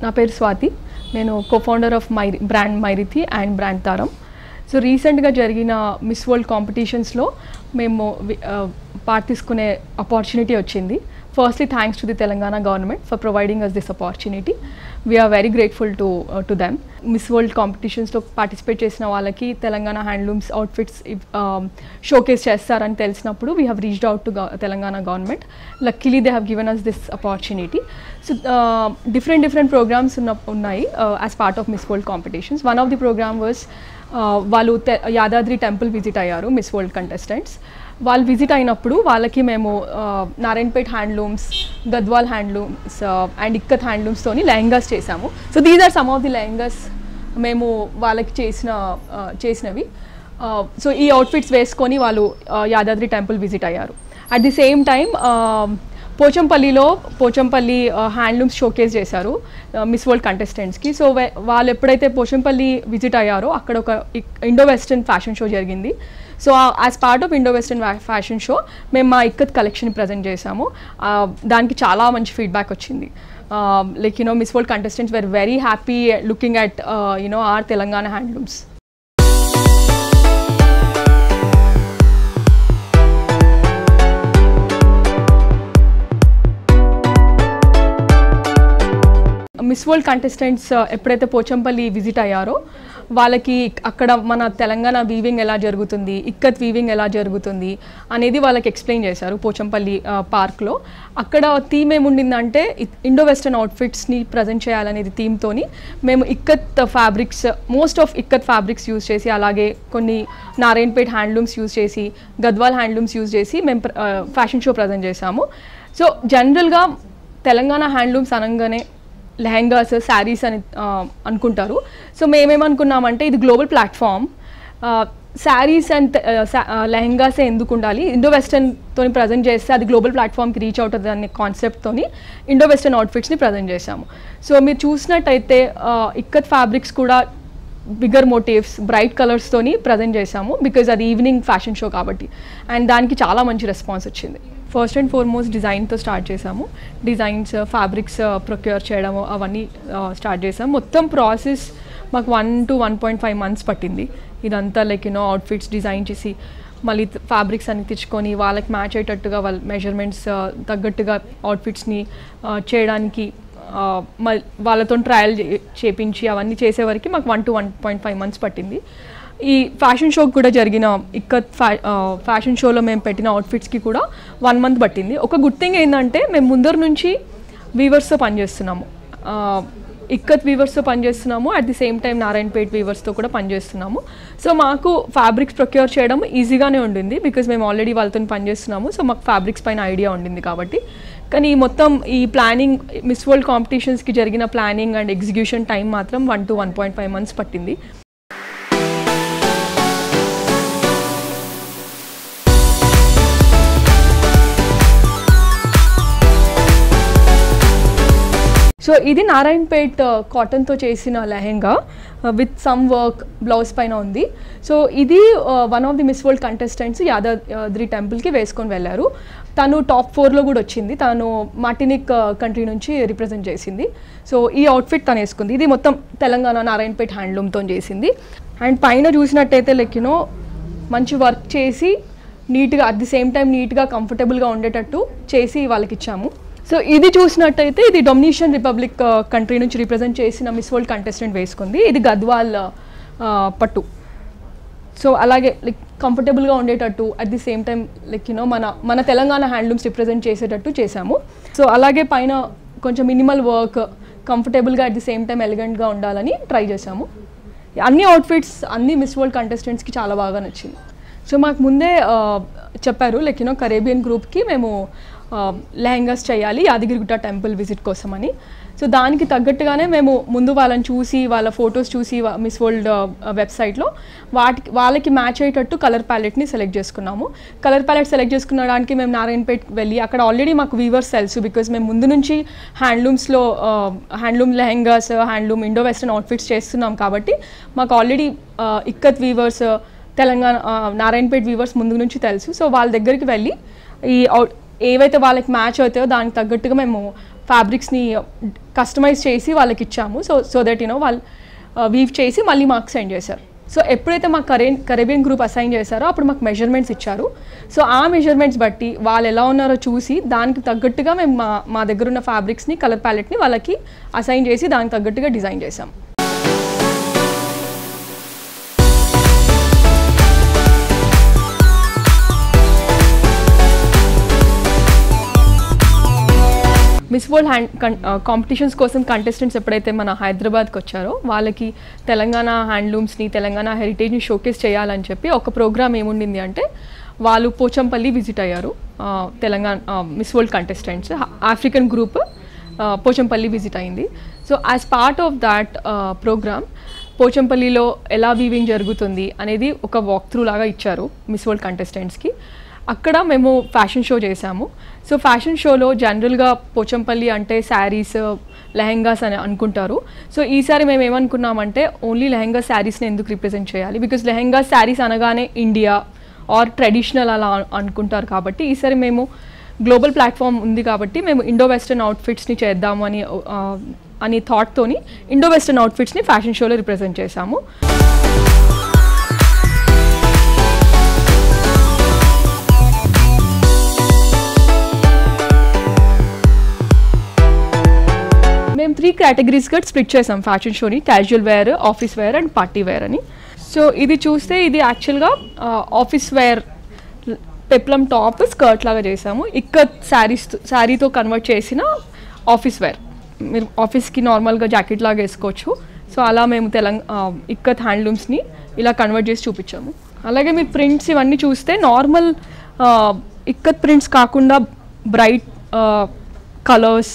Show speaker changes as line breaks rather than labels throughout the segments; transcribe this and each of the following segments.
నా పేరు స్వాతి. నేను co-founder of brand Mairithi and brand Tharam. So రీసెంట్గా జరిగిన మిస్ వరల్డ్ కాంపిటీషన్స్లో మేము పార్ట్ తీసుకునే ఆపర్చునిటీ వచ్చింది. Firstly thanks to the Telangana government for providing us this opportunity. We are very grateful to them. Miss world కాంపిటీషన్స్లో పార్టిసిపేట్ చేసిన వాళ్ళకి తెలంగాణ హ్యాండ్లూమ్స్ అవుట్ఫిట్స్ షోకేస్ చేస్తారని తెలిసినప్పుడు we have reached out to Telangana government. Luckily they have given us this opportunity. So different programmes ఉన్నాయి as part of miss world competitions. One of the programme was వాళ్ళు Yadadri temple visit అయ్యారు miss world contestants. వాళ్ళు visit అయినప్పుడు వాళ్ళకి మేము Narayanpet handlooms, Gadwal handlooms and ikat హ్యాండ్లూమ్స్తోని లెహంగాస్ చేసాము. So these are some of the lehengas మేము వాళ్ళకి చేసినవి. సో ఈ అవుట్ఫిట్స్ వేసుకొని వాళ్ళు యాదాద్రి టెంపుల్ విజిట్ అయ్యారు. At the same time Pochampally handlooms showcase చేశారు మిస్ వరల్డ్ కంటెస్టెంట్స్కి. సో వాళ్ళు ఎప్పుడైతే పోచంపల్లి విజిట్ అయ్యారో అక్కడ ఒక ఇండో వెస్టర్న్ ఫ్యాషన్ షో జరిగింది. So as part of Indo western fashion show మేము మా ఇక్కత్ కలెక్షన్ ప్రజెంట్ చేసాము. దానికి చాలా మంచి ఫీడ్బ్యాక్ వచ్చింది. Like miss world contestants were very happy looking at our Telangana handlooms. Miss world contestants ఎప్పుడైతే పోచంపల్లి విజిట్ అయ్యారో వాళ్ళకి అక్కడ మన తెలంగాణ వీవింగ్ ఎలా జరుగుతుంది, ఇక్కత్ వీవింగ్ ఎలా జరుగుతుంది అనేది వాళ్ళకి ఎక్స్ప్లెయిన్ చేశారు పోచంపల్లి పార్క్లో. అక్కడ థీమ్ ఏముండిందంటే ఇండో వెస్టర్న్ అవుట్ఫిట్స్ని ప్రజెంట్ చేయాలనేది థీమ్తోని మేము ikat fabrics, most of ikat fabrics use చేసి, అలాగే కొన్ని నారాయణపేట్ హ్యాండ్లూమ్స్ యూజ్ చేసి, గద్వాల్ హ్యాండ్లూమ్స్ యూజ్ చేసి మేము ఫ్యాషన్ షో ప్రజెంట్ చేసాము. సో జనరల్గా తెలంగాణ హ్యాండ్లూమ్స్ అనగానే లెహంగాస్, శారీస్ అని అనుకుంటారు. సో మేమేమనుకున్నామంటే ఇది గ్లోబల్ ప్లాట్ఫామ్, శారీస్ అండ్ లెహంగాసే ఎందుకు ఉండాలి, ఇండో వెస్టర్న్తో ప్రజెంట్ చేస్తే అది గ్లోబల్ ప్లాట్ఫామ్కి రీచ్ అవుతుంది అనే కాన్సెప్ట్తోని ఇండో వెస్టర్న్ అవుట్ఫిట్స్ని ప్రజెంట్ చేశాము. సో మీరు చూసినట్టయితే ఇక్కత్ ఫ్యాబ్రిక్స్ కూడా బిగ్గర్ మోటివ్స్, బ్రైట్ కలర్స్తోని ప్రజెంట్ చేశాము బికాజ్ అది ఈవినింగ్ ఫ్యాషన్ షో కాబట్టి. అండ్ దానికి చాలా మంచి రెస్పాన్స్ వచ్చింది. ఫస్ట్ అండ్ ఫార్మోస్ట్ డిజైన్తో స్టార్ట్ చేసాము. డిజైన్స్, ఫ్యాబ్రిక్స్ ప్రొక్యూర్ చేయడము అవన్నీ స్టార్ట్ చేసాము. మొత్తం ప్రాసెస్ మాకు 1 to 1.5 months పట్టింది. ఇదంతా లైక్ అవుట్ఫిట్స్ డిజైన్ చేసి మళ్ళీ ఫ్యాబ్రిక్స్ అన్ని తెచ్చుకొని వాళ్ళకి మ్యాచ్ అయ్యేటట్టుగా వాళ్ళ మెజర్మెంట్స్ తగ్గట్టుగా అవుట్ఫిట్స్ని చేయడానికి వాళ్ళతో ట్రయల్ చేపించి అవన్నీ చేసేవరకు మాకు 1 to 1.5 months పట్టింది. ఈ ఫ్యాషన్ షోకి కూడా జరిగిన ఇక్కత్ ఫ్యాషన్ షోలో మేము పెట్టిన అవుట్ఫిట్స్కి కూడా 1 month పట్టింది. ఒక గుడ్ థింగ్ ఏంటంటే మేము ముందర నుంచి వీవర్స్తో పనిచేస్తున్నాము, ఇక్కత్ వీవర్స్తో పనిచేస్తున్నాము, at the same time Narayanpet వీవర్స్తో కూడా పనిచేస్తున్నాము. సో మాకు ఫ్యాబ్రిక్స్ ప్రొక్యూర్ చేయడం ఈజీగానే ఉండింది బికాజ్ మేము ఆల్రెడీ వాళ్ళతో పనిచేస్తున్నాము. సో మాకు ఫ్యాబ్రిక్స్ పైన ఐడియా ఉండింది కాబట్టి. కానీ మొత్తం ఈ ప్లానింగ్, మిస్ వరల్డ్ కాంపిటీషన్స్కి జరిగిన ప్లానింగ్ అండ్ ఎగ్జిక్యూషన్ టైం మాత్రం 1 to 1.5 months పట్టింది. సో ఇది నారాయణపేట్ కాటన్తో చేసిన lehenga with some work blouse పైన ఉంది. సో ఇది one of the miss world contestants Yadadri టెంపుల్కి వేసుకొని వెళ్ళారు. తను టాప్ 4లో కూడా వచ్చింది. తను మార్టినిక్ కంట్రీ నుంచి రిప్రజెంట్ చేసింది. సో ఈ అవుట్ఫిట్ తను వేసుకుంది. ఇది మొత్తం తెలంగాణ నారాయణపేట్ హ్యాండ్లూమ్తో చేసింది. అండ్ పైన చూసినట్టయితే లైక్ మంచి వర్క్ చేసి నీట్గా, అట్ ది సేమ్ టైం నీట్గా కంఫర్టబుల్గా ఉండేటట్టు చేసి వాళ్ళకి ఇచ్చాము. సో ఇది చూసినట్టయితే ఇది డొమినిషన్ రిపబ్లిక్ కంట్రీ నుంచి రిప్రజెంట్ చేసిన మిస్ వరల్డ్ కంటెస్టెంట్ వేసుకుంది. ఇది గద్వాల్ పట్టు. సో అలాగే లైక్ కంఫర్టబుల్గా ఉండేటట్టు, at the same time like మన తెలంగాణ హ్యాండ్లూమ్స్ రిప్రజెంట్ చేసేటట్టు చేసాము. సో అలాగే పైన కొంచెం మినిమల్ వర్క్, కంఫర్టబుల్గా అట్ ది సేమ్ టైం ఎలిగెంట్గా ఉండాలని ట్రై చేసాము. అన్ని అవుట్ఫిట్స్ అన్ని మిస్ వరల్డ్ కంటెస్టెంట్స్కి చాలా బాగా నచ్చింది. సో మాకు ముందే చెప్పారు లైక్ కరేబియన్ గ్రూప్కి మేము లెహంగాస్ చేయాలి యాదగిరిగుట్ట టెంపుల్ విజిట్ కోసమని. సో దానికి తగ్గట్టుగానే మేము ముందు వాళ్ళని చూసి, వాళ్ళ ఫొటోస్ చూసి మిస్ వరల్డ్ వెబ్సైట్లో వాళ్ళకి మ్యాచ్ అయ్యేటట్టు కలర్ ప్యాలెట్ని సెలెక్ట్ చేసుకున్నాము. కలర్ ప్యాలెట్ సెలెక్ట్ చేసుకునడానికి మేము నారాయణపేట్ వెళ్ళి అక్కడ ఆల్రెడీ మాకు వీవర్స్ తెలుసు బికాజ్ మేము ముందు నుంచి హ్యాండ్లూమ్స్లో handloom lehengas, handloom Indo western outfits చేస్తున్నాం కాబట్టి మాకు already ikat weavers, Telangana Narayanpet weavers ముందు నుంచి తెలుసు. సో వాళ్ళ దగ్గరికి వెళ్ళి ఈ ఏవైతే వాళ్ళకి మ్యాచ్ అవుతాయో దానికి తగ్గట్టుగా మేము ఫ్యాబ్రిక్స్ని కస్టమైజ్ చేసి వాళ్ళకి ఇచ్చాము. సో దట్ వాళ్ళు వీవ్ చేసి మళ్ళీ మాకు సెండ్ చేశారు. సో ఎప్పుడైతే మాకు కరేబియన్ గ్రూప్ అసైన్ చేశారో అప్పుడు మాకు మెజర్మెంట్స్ ఇచ్చారు. సో ఆ మెజర్మెంట్స్ బట్టి వాళ్ళు ఎలా ఉన్నారో చూసి దానికి తగ్గట్టుగా మేము మా దగ్గర ఉన్న ఫ్యాబ్రిక్స్ని, కలర్ ప్యాలెట్ని వాళ్ళకి అసైన్ చేసి దానికి తగ్గట్టుగా డిజైన్ చేసాం. మిస్ వరల్డ్ కాంపిటీషన్స్ కోసం కంటెస్టెంట్స్ ఎప్పుడైతే మన హైదరాబాద్కి వచ్చారో వాళ్ళకి తెలంగాణ హ్యాండ్లూమ్స్ని, తెలంగాణ హెరిటేజ్ని షోకేస్ చేయాలని చెప్పి ఒక ప్రోగ్రామ్ ఏముండింది అంటే వాళ్ళు పోచంపల్లి విజిట్ అయ్యారు. Telangana miss world contestants African group Pochampally visit అయింది. So as part of that programme పోచంపల్లిలో ఎలా వీవింగ్ జరుగుతుంది అనేది ఒక వాక్ త్రూ లాగా ఇచ్చారు మిస్ వరల్డ్ కంటెస్టెంట్స్కి. అక్కడ మేము ఫ్యాషన్ షో చేసాము. సో ఫ్యాషన్ షోలో జనరల్గా పోచంపల్లి అంటే శారీస్, లెహెంగాస్ అని అనుకుంటారు. సో ఈసారి మేము ఏమనుకున్నామంటే ఓన్లీ లెహెంగా శారీస్ని ఎందుకు రిప్రజెంట్ చేయాలి, బికాస్ లెహెంగా శారీస్ అనగానే ఇండియా ఆర్ ట్రెడిషనల్ అలా అనుకుంటారు. కాబట్టి ఈసారి మేము గ్లోబల్ ప్లాట్ఫామ్ ఉంది కాబట్టి మేము ఇండో వెస్టర్న్ అవుట్ఫిట్స్ని చేద్దాము అని థాట్తోని ఇండో వెస్టర్న్ అవుట్ఫిట్స్ని ఫ్యాషన్ షోలో రిప్రజెంట్ చేసాము. మేము 3 కేటగిరీస్గా స్ప్లిట్ చేసాం ఫ్యాషన్ షోని: casual wear, office wear and party wear అని. సో ఇది చూస్తే ఇది యాక్చువల్గా office wear peplum top skirt లాగా చేసాము. ఇక్కత్ శారీతో కన్వర్ట్ చేసిన ఆఫీస్ వేర్, మీరు ఆఫీస్కి నార్మల్గా జాకెట్ లాగా వేసుకోవచ్చు. సో అలా మేము ఇక్కత్ హ్యాండ్లూమ్స్ని ఇలా కన్వర్ట్ చేసి చూపించాము. అలాగే మీరు ప్రింట్స్ ఇవన్నీ చూస్తే నార్మల్ ఇక్కత్ ప్రింట్స్ కాకుండా బ్రైట్ కలర్స్,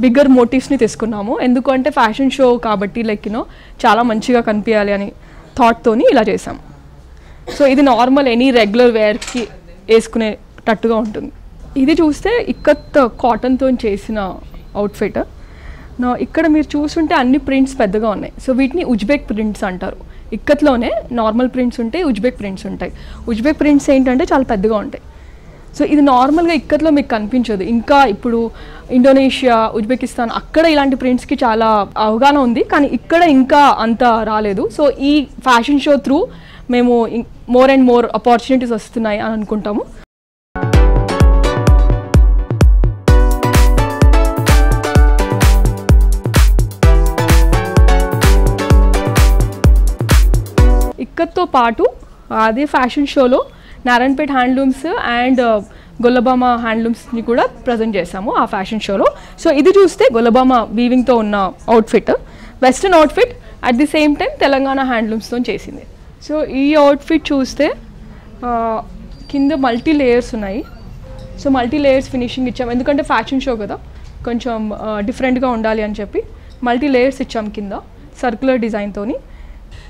బిగ్గర్ మోటివ్స్ని తీసుకున్నాము. ఎందుకంటే ఫ్యాషన్ షో కాబట్టి చాలా మంచిగా కనిపించాలి అని థాట్తోని ఇలా చేసాం. సో ఇది నార్మల్ ఎనీ రెగ్యులర్ వేర్కి వేసుకునేటట్టుగా ఉంటుంది. ఇది చూస్తే ఇక్కత్ కాటన్తో చేసిన అవుట్ఫిట్. ఇక్కడ మీరు చూస్తుంటే అన్ని ప్రింట్స్ పెద్దగా ఉన్నాయి. సో వీటిని ఉజ్బెక్ ప్రింట్స్ అంటారు. ఇక్కత్లోనే నార్మల్ ప్రింట్స్ ఉంటాయి, ఉజ్బెక్ ప్రింట్స్ ఉంటాయి. ఉజ్బెక్ ప్రింట్స్ ఏంటంటే చాలా పెద్దగా ఉంటాయి. సో ఇది నార్మల్గా ఇక్కత్లో మీకు కనిపించదు. ఇంకా ఇప్పుడు ఇండోనేషియా, ఉజ్బెకిస్తాన్ అక్కడ ఇలాంటి ప్రింట్స్కి చాలా అవగాహన ఉంది, కానీ ఇక్కడ ఇంకా అంత రాలేదు. సో ఈ ఫ్యాషన్ షో త్రూ మేము మోర్ అండ్ మోర్ ఆపర్చునిటీస్ వస్తున్నాయి అని అనుకుంటాము. ఇక్కత్తో పాటు అదే ఫ్యాషన్ షోలో నారాయణపేట్ హ్యాండ్లూమ్స్ అండ్ గొల్లబామ హ్యాండ్లూమ్స్ని కూడా ప్రజెంట్ చేసాము ఆ ఫ్యాషన్ షోలో. సో ఇది చూస్తే గొల్లబామ వీవింగ్తో ఉన్న outfit, western outfit, at the same time Telangana హ్యాండ్లూమ్స్తో చేసింది. సో ఈ అవుట్ఫిట్ చూస్తే కింద మల్టీ లేయర్స్ ఉన్నాయి. సో మల్టీ లేయర్స్ ఫినిషింగ్ ఇచ్చాము, ఎందుకంటే ఫ్యాషన్ షో కదా, కొంచెం డిఫరెంట్గా ఉండాలి అని చెప్పి మల్టీ లేయర్స్ ఇచ్చాం కింద సర్క్యులర్ డిజైన్తోని.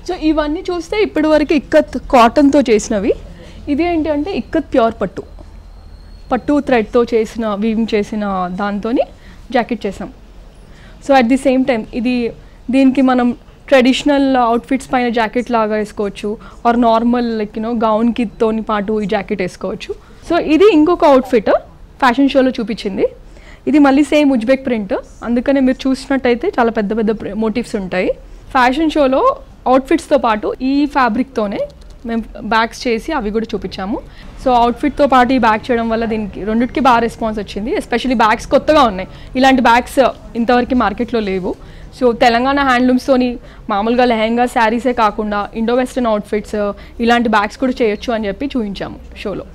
సో ఇవన్నీ చూస్తే ఇప్పటి వరకు ఇక్కత్ కాటన్తో చేసినవి. ఇది ఏంటి అంటే ఇక్కత్ ప్యూర్ పట్టు థ్రెడ్తో చేసిన వీవింగ్ చేసిన దాంతో జాకెట్ చేసాం. So at the same time దీనికి మనం ట్రెడిషనల్ అవుట్ఫిట్స్ పైన జాకెట్ లాగా వేసుకోవచ్చు, ఆర్ నార్మల్ గౌన్కి తోని పాటు ఈ జాకెట్ వేసుకోవచ్చు. సో ఇది ఇంకొక అవుట్ఫిట్ ఫ్యాషన్ షోలో చూపించింది. ఇది మళ్ళీ సేమ్ ఉజ్బెక్ ప్రింట్, అందుకనే మీరు చూసినట్టయితే చాలా పెద్ద పెద్ద మోటివ్స్ ఉంటాయి. ఫ్యాషన్ షోలో అవుట్ఫిట్స్తో పాటు ఈ ఫ్యాబ్రిక్తోనే మేము బ్యాగ్స్ చేసి అవి కూడా చూపించాము. సో అవుట్ఫిట్తో పాటు ఈ బ్యాగ్ చేయడం వల్ల రెండింటికి బాగా రెస్పాన్స్ వచ్చింది. ఎస్పెషల్లీ బ్యాగ్స్ కొత్తగా ఉన్నాయి, ఇలాంటి బ్యాగ్స్ ఇంతవరకు మార్కెట్లో లేవు. సో తెలంగాణ హ్యాండ్లూమ్స్తోని మామూలుగా లెహెంగా శారీసే కాకుండా ఇండో వెస్టర్న్ అవుట్ఫిట్స్ ఇలాంటి బ్యాగ్స్ కూడా చేయొచ్చు అని చెప్పి చూపించాము షోలో.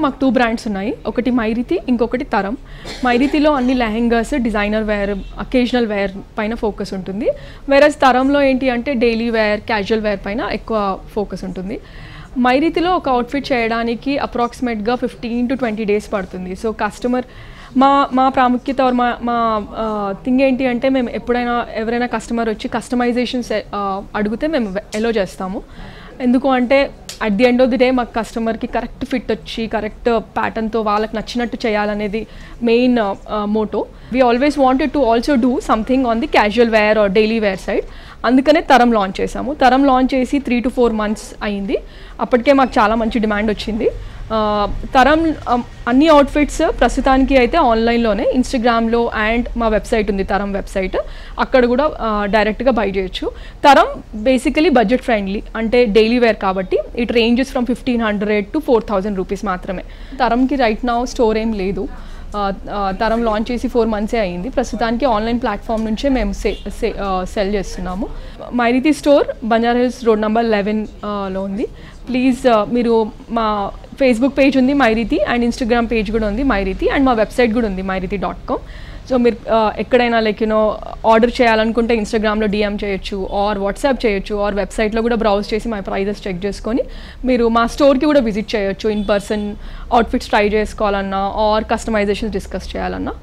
మాకు 2 బ్రాండ్స్ ఉన్నాయి, ఒకటి మైరితి, ఇంకొకటి తరం. మైరితిలో అన్ని lehengas, designer wear, occasional wear పైన ఫోకస్ ఉంటుంది. వేరస్ తరంలో ఏంటి అంటే డైలీ వేర్, క్యాజువల్ వేర్ పైన ఎక్కువ ఫోకస్ ఉంటుంది. మైరితిలో ఒక అవుట్ఫిట్ చేయడానికి అప్రాక్సిమేట్గా 15 to 20 days పడుతుంది. సో కస్టమర్ మా ప్రాముఖ్యత మా థింగ్ ఏంటి అంటే మేము ఎవరైనా కస్టమర్ వచ్చి కస్టమైజేషన్స్ అడిగితే మేము ఎలో చేస్తాము. ఎందుకు అంటే at the end of the day మాకు కస్టమర్కి కరెక్ట్ ఫిట్ వచ్చి కరెక్ట్ ప్యాటర్న్తో వాళ్ళకి నచ్చినట్టు చేయాలనేది main motto. We always wanted to also do something on the casual wear or daily wear side. అందుకనే తరం లాంచ్ చేసాము. తరం లాంచ్ చేసి 3 to 4 months అయింది. అప్పటికే మాకు చాలా మంచి డిమాండ్ వచ్చింది. తరం అన్ని అవుట్ఫిట్స్ ప్రస్తుతానికి అయితే ఆన్లైన్లోనే, ఇన్స్టాగ్రామ్లో అండ్ మా వెబ్సైట్ ఉంది తరం వెబ్సైట్, అక్కడ కూడా డైరెక్ట్గా బై చేయొచ్చు. తరం బేసికలీ బడ్జెట్ ఫ్రెండ్లీ, అంటే డైలీ వేర్ కాబట్టి it ranges from 1500 to 4000 rupees మాత్రమే. తరంకి రైట్ నౌ స్టోర్ ఏం లేదు. తరం లాంచ్ చేసి 4 months అయింది. ప్రస్తుతానికి ఆన్లైన్ ప్లాట్ఫామ్ నుంచే మేము సెల్ చేస్తున్నాము. మైరితి స్టోర్ బంజారాహిల్స్ రోడ్ నెంబర్ 11లో ఉంది. ప్లీజ్ మీరు మా ఫేస్బుక్ పేజ్ ఉంది మైరితి, అండ్ ఇన్స్టాగ్రామ్ పేజ్ కూడా ఉంది మైరితి, అండ్ మా వెబ్సైట్ కూడా ఉంది myrithi.com. సో మీరు ఎక్కడైనా ఆర్డర్ చేయాలనుకుంటే ఇన్స్టాగ్రామ్లో డిఎం చేయొచ్చు, ఆర్ వాట్సాప్ చేయొచ్చు, ఆర్ వెబ్సైట్లో కూడా బ్రౌజ్ చేసి మా ప్రైజెస్ చెక్ చేసుకొని మీరు మా స్టోర్కి కూడా విజిట్ చేయొచ్చు. ఇన్ పర్సన్ అవుట్ఫిట్స్ ట్రై చేసుకోవాలన్నా ఆర్ కస్టమైజేషన్స్ డిస్కస్ చేయాలన్నా